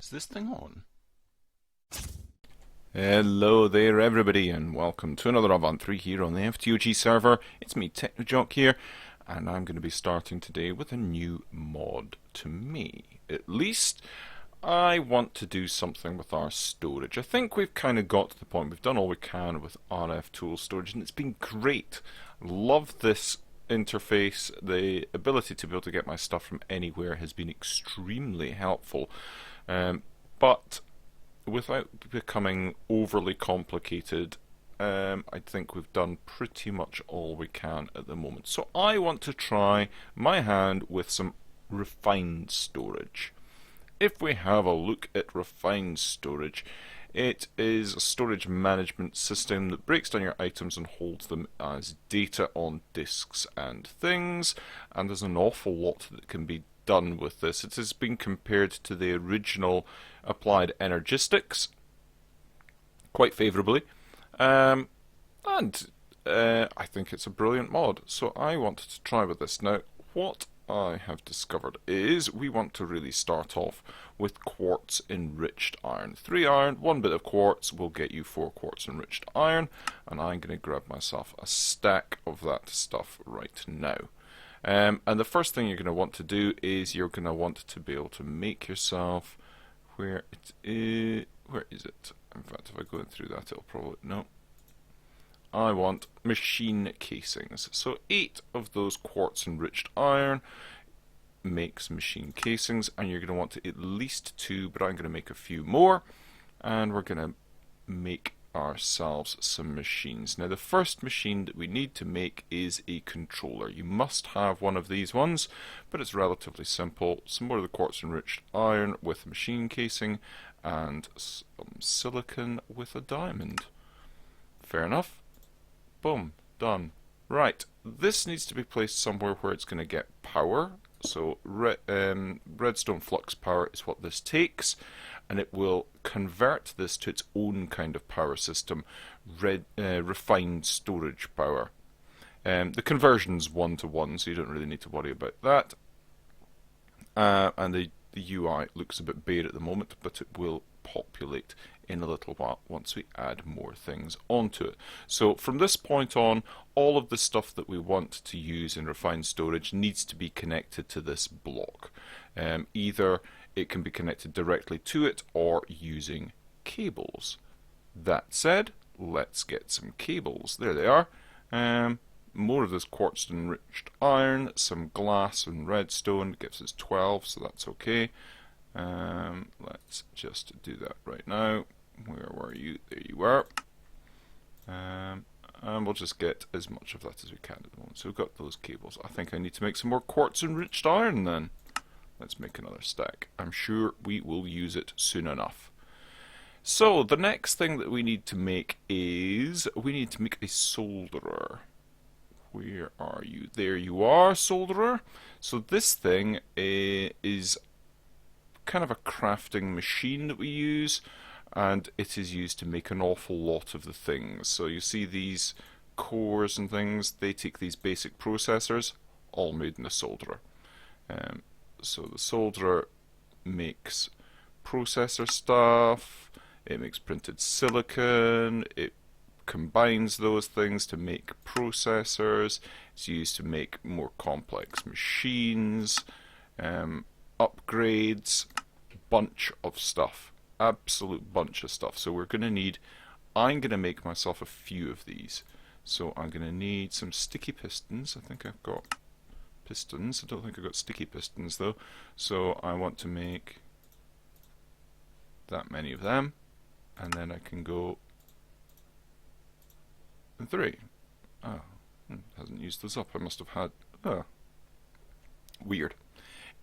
Is this thing on? Hello there everybody and welcome to another Avant 3 here on the FTOG server. It's me, Technojock here, and I'm going to be starting today with a new mod to me. At least I want to do something with our storage. I think we've kind of got to the point, we've done all we can with RFTools Storage and it's been great. Love this interface. The ability to be able to get my stuff from anywhere has been extremely helpful. But without becoming overly complicated, I think we've done pretty much all we can at the moment. So I want to try my hand with some refined storage. If we have a look at refined storage, it is a storage management system that breaks down your items and holds them as data on disks and things, and there's an awful lot that can be done with this. It has been compared to the original Applied Energistics quite favourably, and I think it's a brilliant mod, so I wanted to try with this. Now, what I have discovered is we want to really start off with quartz enriched iron. 3 iron, 1 bit of quartz will get you 4 quartz enriched iron, and I'm going to grab myself a stack of that stuff right now. And the first thing you're going to want to do is you're going to want to be able to make yourself, where is it? In fact, if I go through that, it'll probably, no. I want machine casings. So 8 of those quartz enriched iron makes machine casings, and you're going to want to at least 2, but I'm going to make a few more, and we're going to make ourselves some machines. Now the first machine that we need to make is a controller. You must have one of these ones, but it's relatively simple. Some more of the quartz enriched iron with a machine casing and some silicon with a diamond. Fair enough. Boom, done. Right, this needs to be placed somewhere where it's going to get power. So redstone flux power is what this takes, and it will convert this to its own kind of power system, refined storage power. The conversion's 1-to-1, so you don't really need to worry about that. And the UI looks a bit bare at the moment, but it will populate in a little while once we add more things onto it. So from this point on, all of the stuff that we want to use in refined storage needs to be connected to this block. Either it can be connected directly to it or using cables. That said, let's get some cables. There they are. More of this quartz enriched iron, some glass and redstone gives us 12, so that's okay. Let's just do that right now. Where were you? There you are. And we'll just get as much of that as we can at the moment. So we've got those cables. I think I need to make some more quartz enriched iron then. Let's make another stack. I'm sure we will use it soon enough. So the next thing that we need to make is we need to make a solderer. Where are you? There you are, solderer. So this thing is kind of a crafting machine that we use, and it is used to make an awful lot of the things. So you see these cores and things, they take these basic processors, all made in a solderer. So the solderer makes processor stuff, it makes printed silicon, it combines those things to make processors, it's used to make more complex machines, upgrades, bunch of stuff, absolute bunch of stuff. So we're going to need, I'm going to make myself a few of these. So I'm going to need some sticky pistons. I think I've got pistons. I don't think I've got sticky pistons though. So I want to make that many of them, and then I can go 3. Oh, hasn't used those up. I must have had, weird.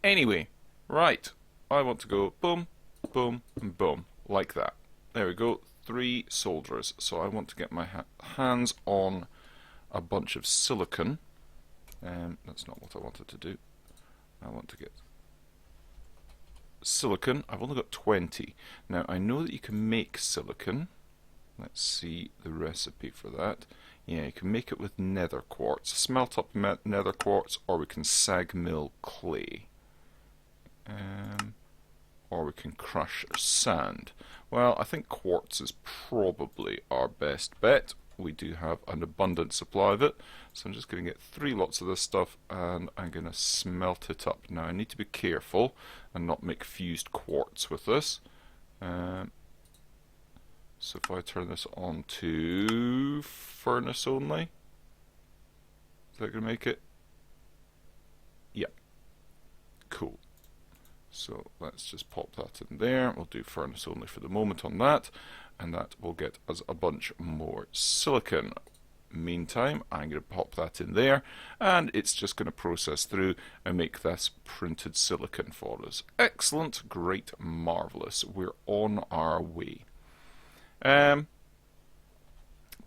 Anyway, right, I want to go boom, boom, and boom, like that. There we go, 3 solderers. So I want to get my hands on a bunch of silicon. That's not what I wanted to do. I want to get silicon. I've only got 20. Now I know that you can make silicon. Let's see the recipe for that. Yeah, you can make it with nether quartz, smelt up nether quartz, or we can sag mill clay. or we can crush sand. Well, I think quartz is probably our best bet. We do have an abundant supply of it, so I'm just going to get 3 lots of this stuff and I'm going to smelt it up. Now I need to be careful and not make fused quartz with this. So if I turn this on to furnace only, is that going to make it? Yep. Cool. So let's just pop that in there. We'll do furnace only for the moment on that, and that will get us a bunch more silicon. Meantime, I'm going to pop that in there, and it's just going to process through and make this printed silicon for us. Excellent, great, marvelous. We're on our way.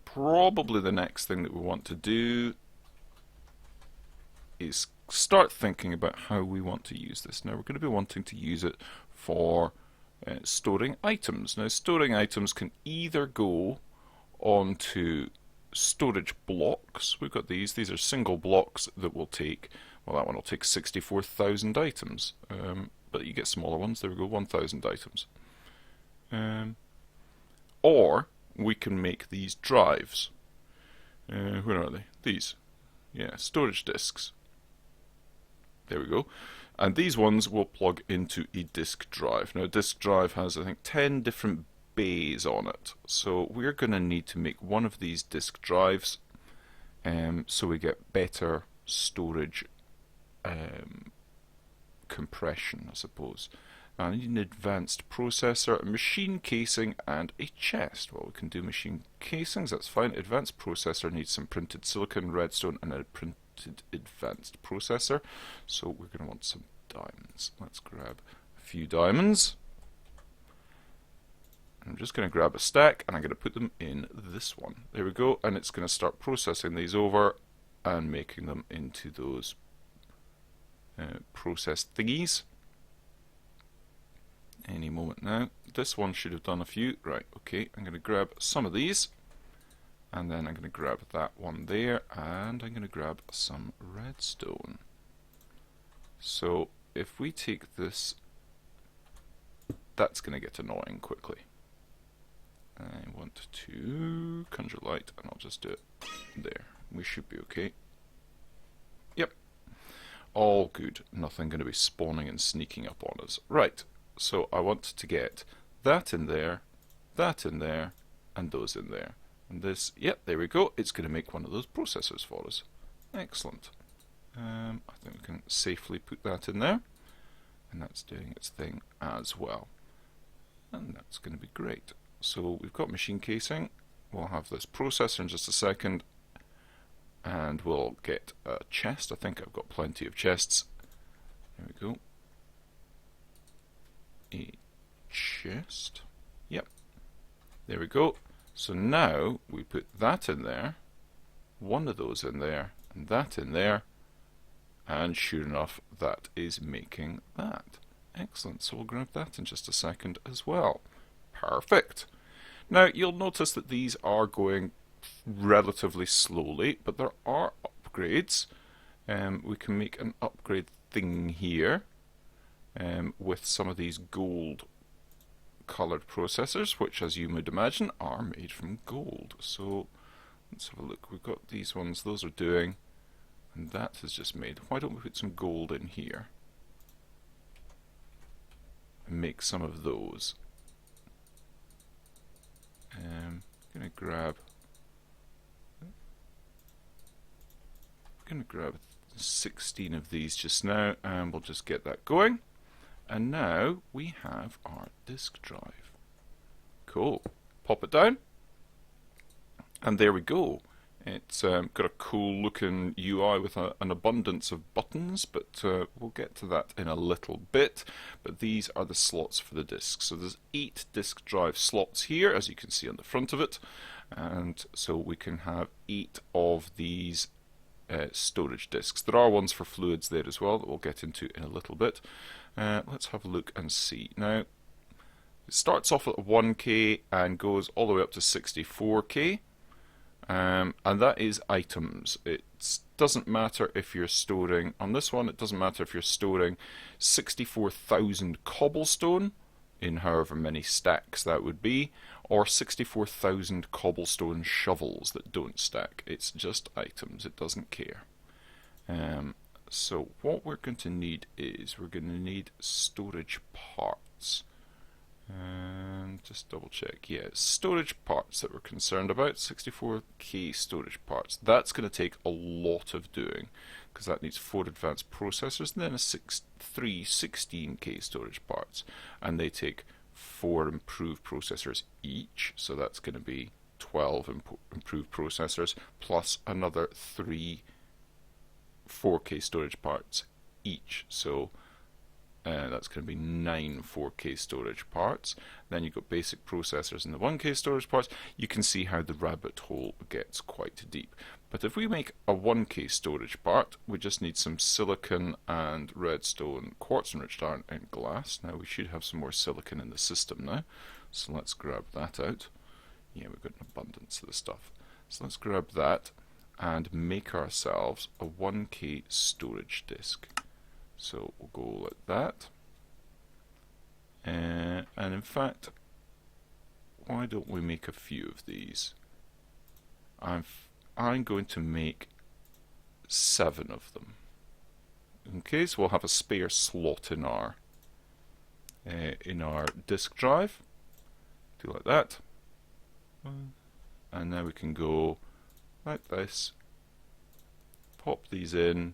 Probably the next thing that we want to do is start thinking about how we want to use this. Now we're going to be wanting to use it for storing items. Now storing items can either go onto storage blocks. We've got these are single blocks that will take, well, that one will take 64,000 items, but you get smaller ones. There we go, 1,000 items. Or we can make these drives. Where are they? These. Yeah, storage disks. There we go. And these ones will plug into a disk drive. Now a disk drive has, I think, 10 different bays on it. So we're going to need to make one of these disk drives so we get better storage compression, I suppose. I need an advanced processor, a machine casing, and a chest. Well, we can do machine casings, that's fine. Advanced processor needs some printed silicon, redstone, and a printed advanced processor. So we're going to want some diamonds. Let's grab a few diamonds. I'm just going to grab a stack, and I'm going to put them in this one. There we go, and it's going to start processing these over and making them into those processed thingies. Any moment now. This one should have done a few. Right, okay, I'm going to grab some of these, and then I'm going to grab that one there, and I'm going to grab some redstone. So if we take this, that's going to get annoying quickly. I want to conjure light, and I'll just do it there. We should be okay. Yep. All good. Nothing going to be spawning and sneaking up on us. Right. So I want to get that in there, and those in there. And this, yep, there we go. It's going to make one of those processors for us. Excellent. I think we can safely put that in there. And that's doing its thing as well. And that's going to be great. So we've got machine casing. We'll have this processor in just a second. And we'll get a chest. I think I've got plenty of chests. There we go. A chest. Yep. There we go. So now we put that in there, one of those in there, and that in there, and sure enough, that is making that. Excellent. So we'll grab that in just a second as well. Perfect. Now you'll notice that these are going relatively slowly, but there are upgrades. We can make an upgrade thing here. With some of these gold colored processors, which, as you would imagine, are made from gold. So let's have a look. We've got these ones, those are doing, and that is just made. Why don't we put some gold in here and make some of those? I'm gonna grab 16 of these just now, and we'll just get that going. And now we have our disk drive. Cool. Pop it down. And there we go. It's got a cool looking UI with an abundance of buttons, but we'll get to that in a little bit. But these are the slots for the disk. So there's 8 disk drive slots here, as you can see on the front of it. And so we can have 8 of these storage disks. There are ones for fluids there as well that we'll get into in a little bit. Let's have a look and see. Now, it starts off at 1K and goes all the way up to 64K. And that is items. It doesn't matter if you're storing, on this one, it doesn't matter if you're storing 64,000 cobblestone in however many stacks that would be, or 64,000 cobblestone shovels that don't stack. It's just items, it doesn't care. So what we're going to need is, we're going to need storage parts. And just double check, yeah, storage parts that we're concerned about, 64k storage parts. That's going to take a lot of doing, because that needs 4 advanced processors and then three 16k storage parts, and they take 4 improved processors each, so that's going to be 12 improved processors plus another 3 4k storage parts each, so that's going to be 9 4k storage parts. Then you've got basic processors and the 1k storage parts. You can see how the rabbit hole gets quite deep. But if we make a 1k storage part, we just need some silicon and redstone, quartz enriched iron and glass. Now we should have some more silicon in the system now, so let's grab that out. Yeah, we've got an abundance of the stuff. So let's grab that and make ourselves a 1k storage disk. So we'll go like that. And in fact, why don't we make a few of these? I'm going to make 7 of them. Okay, so we'll have a spare slot in our disk drive. Do like that. And now we can go like this. Pop these in.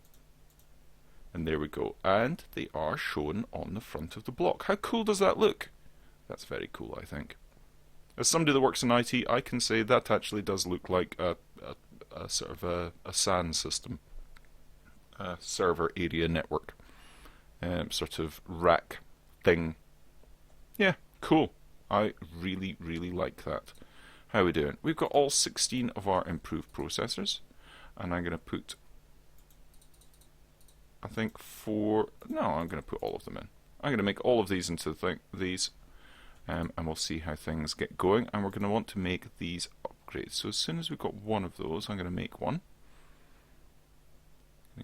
And there we go. And they are shown on the front of the block. How cool does that look? That's very cool, I think. As somebody that works in IT, I can say that actually does look like a sort of a SAN system, a server area network, sort of rack thing. Yeah, cool. I really, really like that. How are we doing? We've got all 16 of our improved processors, and I'm going to put, I think I'm going to put all of them in. I'm going to make all of these into these, and we'll see how things get going. And we're going to want to make these upgrades. So as soon as we've got one of those, I'm going to make one.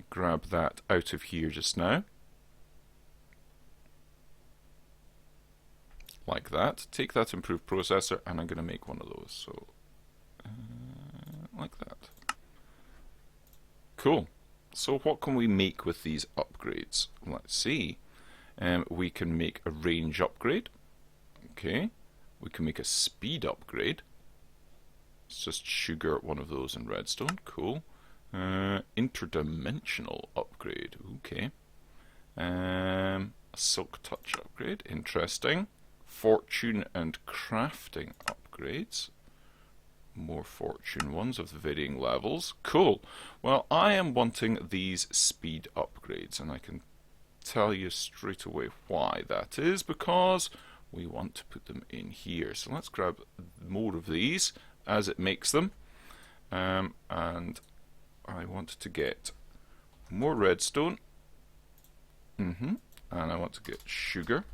Grab that out of here just now. Like that. Take that improved processor, and I'm going to make one of those. So, like that. Cool. So what can we make with these upgrades? Let's see. We can make a range upgrade. Okay. We can make a speed upgrade. Let's just sugar one of those in redstone. Cool. Interdimensional upgrade. Okay. A silk touch upgrade. Interesting. Fortune and crafting upgrades. More fortune ones of the varying levels. Cool. Well, I am wanting these speed upgrades, and I can tell you straight away why that is, because we want to put them in here. So let's grab more of these as it makes them, and I want to get more redstone, and I want to get sugar,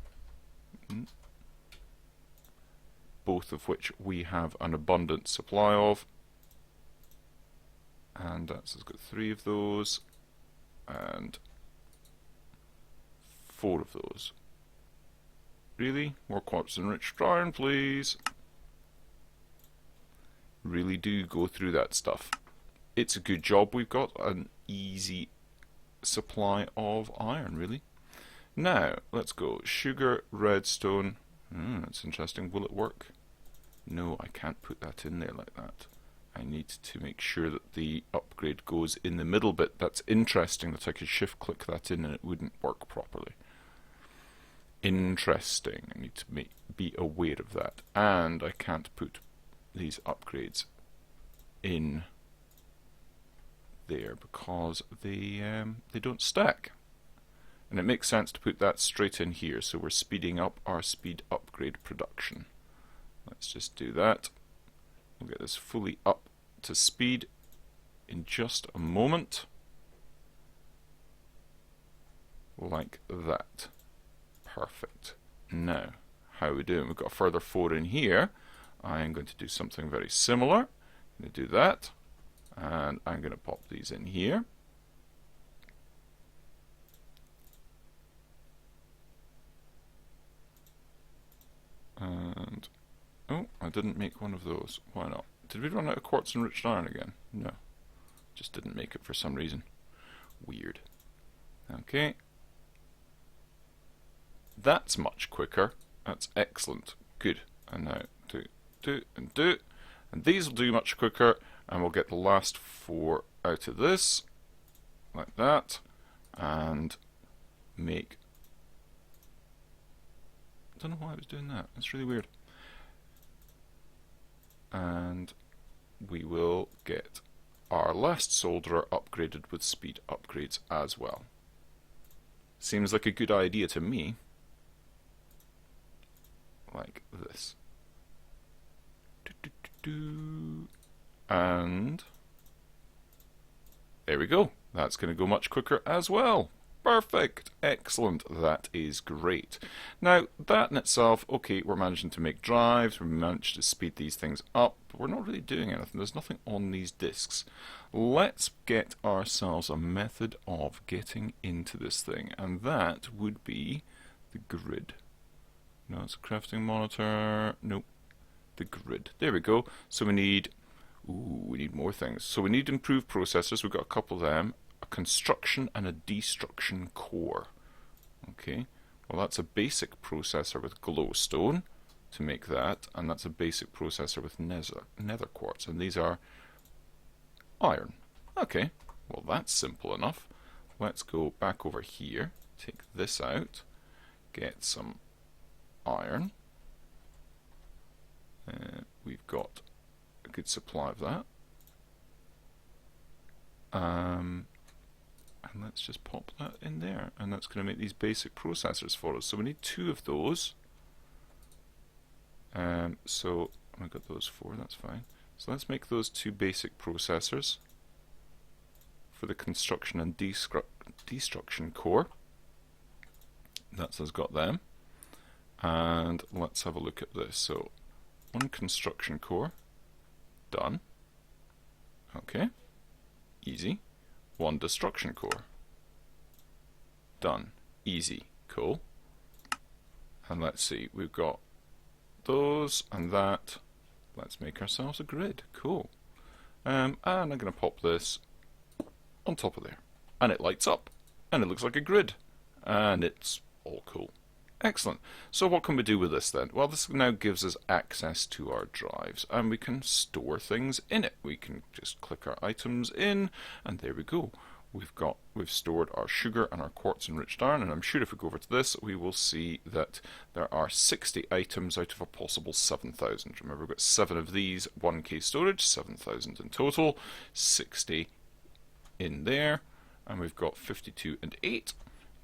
both of which we have an abundant supply of, and that's got 3 of those and 4 of those. Really? More quartz enriched iron, please. Really do go through that stuff. It's a good job we've got an easy supply of iron, really. Now, let's go. Sugar, redstone. That's interesting. Will it work? No, I can't put that in there like that. I need to make sure that the upgrade goes in the middle bit. That's interesting that I could shift click that in and it wouldn't work properly. Interesting. I need to be aware of that. And I can't put these upgrades in there because they don't stack. And it makes sense to put that straight in here, so we're speeding up our speed upgrade production. Let's just do that. We'll get this fully up to speed in just a moment. Like that. Perfect. Now, how are we doing? We've got a further 4 in here. I am going to do something very similar. I'm going to do that, and I'm going to pop these in here. I didn't make one of those. Why not? Did we run out of quartz enriched iron again? No. Just didn't make it for some reason. Weird. Okay. That's much quicker. That's excellent. Good. And now do. And these will do much quicker, and we'll get the last 4 out of this. Like that. And make... I don't know why I was doing that. That's really weird. And we will get our last solderer upgraded with speed upgrades as well. Seems like a good idea to me. Like this. And there we go. That's going to go much quicker as well. Perfect. Excellent. That is great. Now, that in itself, okay, we're managing to make drives, we managed to speed these things up, but we're not really doing anything. There's nothing on these disks. Let's get ourselves a method of getting into this thing, and that would be the grid. No, it's a crafting monitor. Nope. The grid. There we go. So we need... Ooh, we need more things. So we need improved processors. We've got a couple of them. A construction and a destruction core. Okay, well that's a basic processor with glowstone to make that, and that's a basic processor with nether quartz, and these are iron. Okay, well that's simple enough. Let's go back over here, take this out, get some iron. We've got a good supply of that. And let's just pop that in there, and that's going to make these basic processors for us. So we need 2 of those. So I've got those 4, that's fine. So let's make those 2 basic processors for the construction and destruction core. That's us got them. And let's have a look at this. So 1 construction core, done. Okay, easy. 1 destruction core. Done. Easy. Cool. And let's see, we've got those and that. Let's make ourselves a grid. Cool. And I'm going to pop this on top of there. And it lights up. And it looks like a grid. And it's all cool. Excellent. So what can we do with this then? Well, this now gives us access to our drives, and we can store things in it. We can just click our items in, and there we go. We've stored our sugar and our quartz enriched iron, and I'm sure if we go over to this, we will see that there are 60 items out of a possible 7,000. Remember, we've got 7 of these, 1K storage, 7,000 in total, 60 in there, and we've got 52 and 8.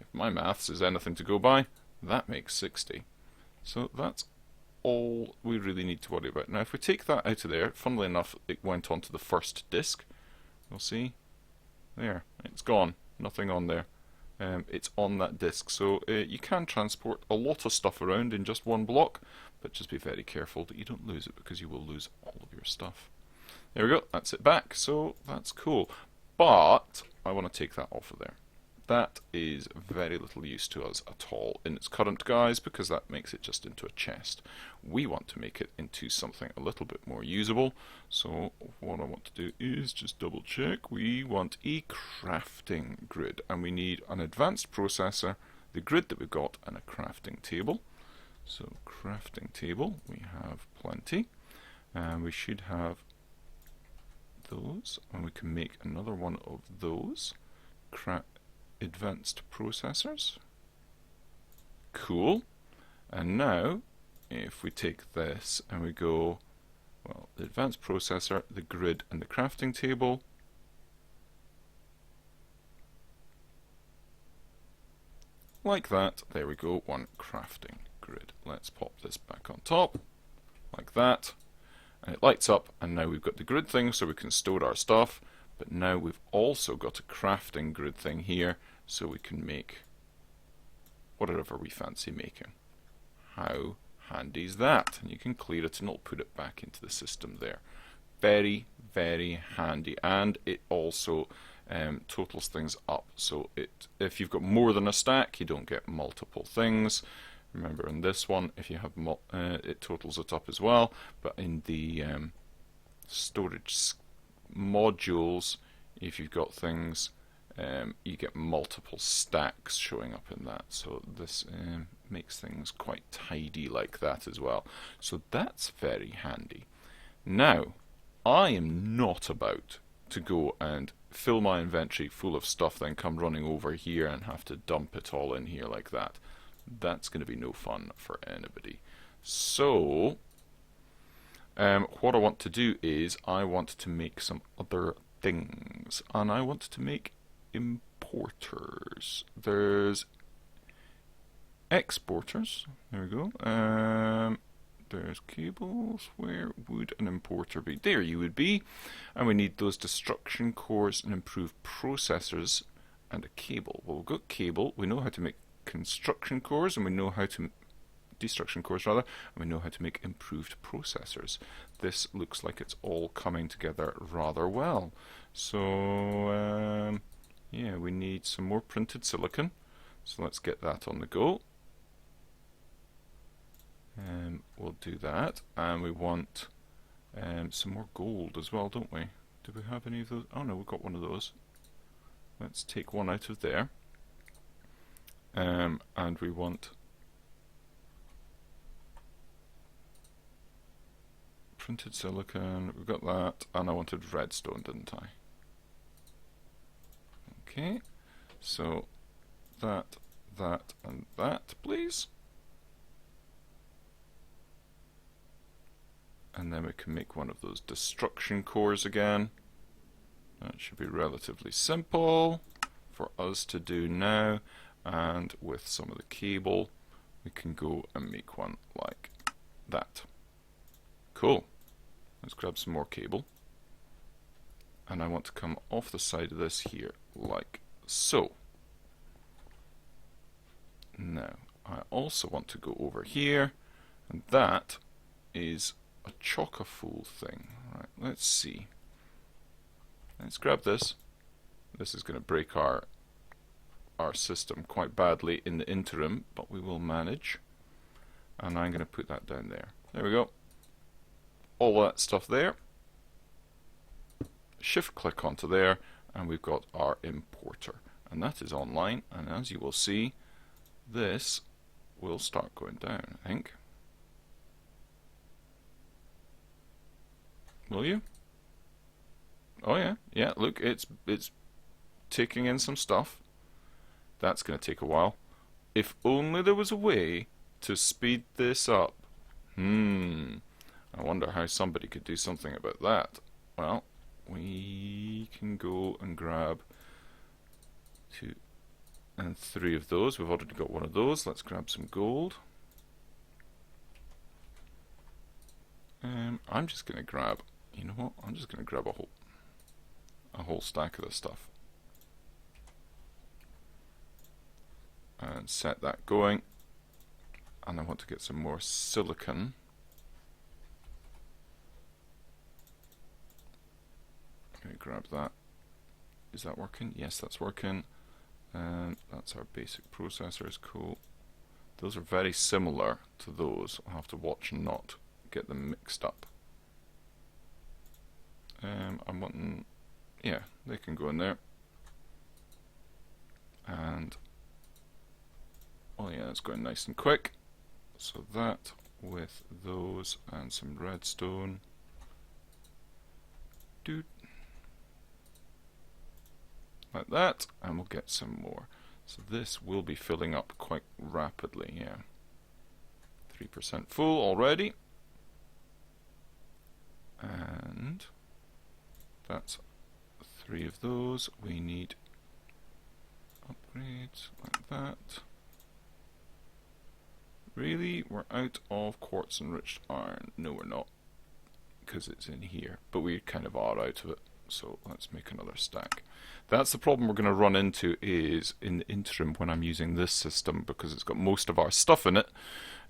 If my maths is anything to go by, that makes 60. So that's all we really need to worry about. Now if we take that out of there, funnily enough it went onto the first disk. You'll see, there, it's gone, nothing on there. It's on that disk, so you can transport a lot of stuff around in just one block, but just be very careful that you don't lose it, because you will lose all of your stuff. There we go, that's it back, so that's cool. But I want to take that off of there. That is very little use to us at all in its current guise, because that makes it just into a chest. We want to make it into something a little bit more usable, so what I want to do is just double check. We want a crafting grid, and we need an advanced processor, the grid that we've got, and a crafting table. So crafting table, we have plenty, and we should have those, and we can make another one of those. Advanced processors. Cool. And now if we take this and we go, well, the advanced processor, the grid, and the crafting table, like that, there we go, 1 crafting grid. Let's pop this back on top like that, and it lights up, and now we've got the grid thing so we can store our stuff. But now we've also got a crafting grid thing here, so we can make whatever we fancy making. How handy is that? And you can clear it and it'll put it back into the system there. Very, very handy. And it also totals things up. So if you've got more than a stack, you don't get multiple things. Remember, in this one, if you have it totals it up as well, but in the storage modules, if you've got things, you get multiple stacks showing up in that. So this makes things quite tidy like that as well. So that's very handy. Now, I am not about to go and fill my inventory full of stuff, then come running over here and have to dump it all in here like that. That's going to be no fun for anybody. So, what I want to do is I want to make some other things, and I want to make importers. There's exporters. There we go. There's cables. Where would an importer be? There you would be. And we need those destruction cores and improved processors and a cable. Well, we've got cable. We know how to make construction cores, and we know how to destruction cores rather, and we know how to make improved processors. This looks like it's all coming together rather well. So yeah, we need some more printed silicon. So let's get that on the go. We'll do that, and we want some more gold as well, don't we? Do we have any of those? Oh no, we've got one of those. Let's take one out of there. And we want printed silicon, we've got that, and I wanted redstone, didn't I? Okay, so that, and that, please. And then we can make one of those destruction cores again. That should be relatively simple for us to do now. And with some of the cable, we can go and make one like that. Cool. Let's grab some more cable. And I want to come off the side of this here, like so. Now, I also want to go over here, and that is a chock-a-fool thing. Right, let's see. Let's grab this. This is going to break our system quite badly in the interim, but we will manage. And I'm going to put that down there. There we go. All that stuff there. Shift click onto there, and we've got our importer. And that is online, and as you will see, this will start going down, I think. Will you? Oh yeah, yeah, look, it's taking in some stuff. That's going to take a while. If only there was a way to speed this up. I wonder how somebody could do something about that. Well, we can go and grab 2 and 3 of those. We've already got one of those. Let's grab some gold. I'm just going to grab, you know what? I'm just going to grab a whole stack of this stuff. And set that going. And I want to get some more silicon. Okay, grab that. Is that working? Yes, that's working. And that's our basic processors. Cool. Those are very similar to those. I'll have to watch and not get them mixed up. I'm wanting, yeah, they can go in there. And oh yeah, it's going nice and quick. So that with those and some redstone. Dude. Like that, and we'll get some more. So this will be filling up quite rapidly, yeah. 3% full already. And that's 3 of those. We need upgrades like that. Really? We're out of quartz enriched iron. No, we're not, because it's in here. But we kind of are out of it. So let's make another stack. That's the problem we're going to run into is in the interim when I'm using this system, because it's got most of our stuff in it,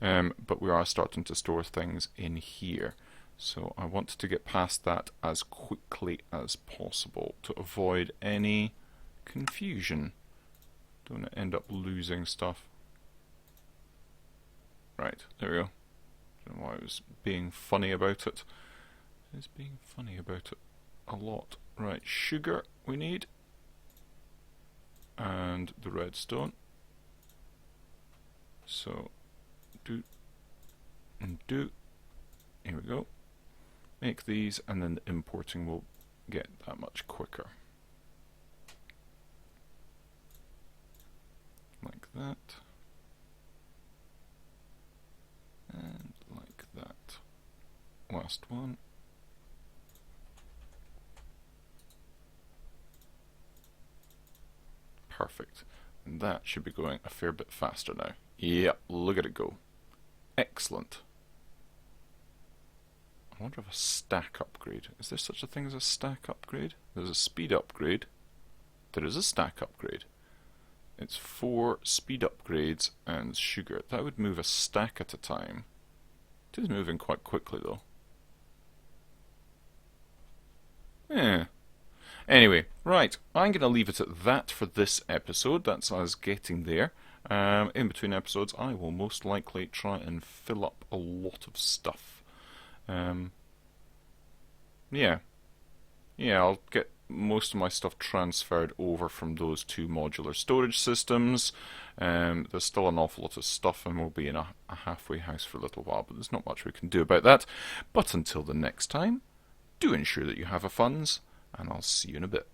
but we are starting to store things in here. So I want to get past that as quickly as possible to avoid any confusion. Don't want to end up losing stuff. Right, there we go. I don't know why I was being funny about it. It's being funny about it a lot. Right, sugar we need. And the redstone. So, do and do. Here we go. Make these, and then the importing will get that much quicker. Like that. And like that. Last one. Perfect. And that should be going a fair bit faster now. Yep, look at it go. Excellent. I wonder if a stack upgrade. Is there such a thing as a stack upgrade? There's a speed upgrade. There is a stack upgrade. It's 4 speed upgrades and sugar. That would move a stack at a time. It is moving quite quickly though. Yeah. Anyway, right, I'm going to leave it at that for this episode. That's us getting there. In between episodes, I will most likely try and fill up a lot of stuff. Yeah, I'll get most of my stuff transferred over from those 2 modular storage systems. There's still an awful lot of stuff, and we'll be in a halfway house for a little while, but there's not much we can do about that. But until the next time, do ensure that you have a funds, and I'll see you in a bit.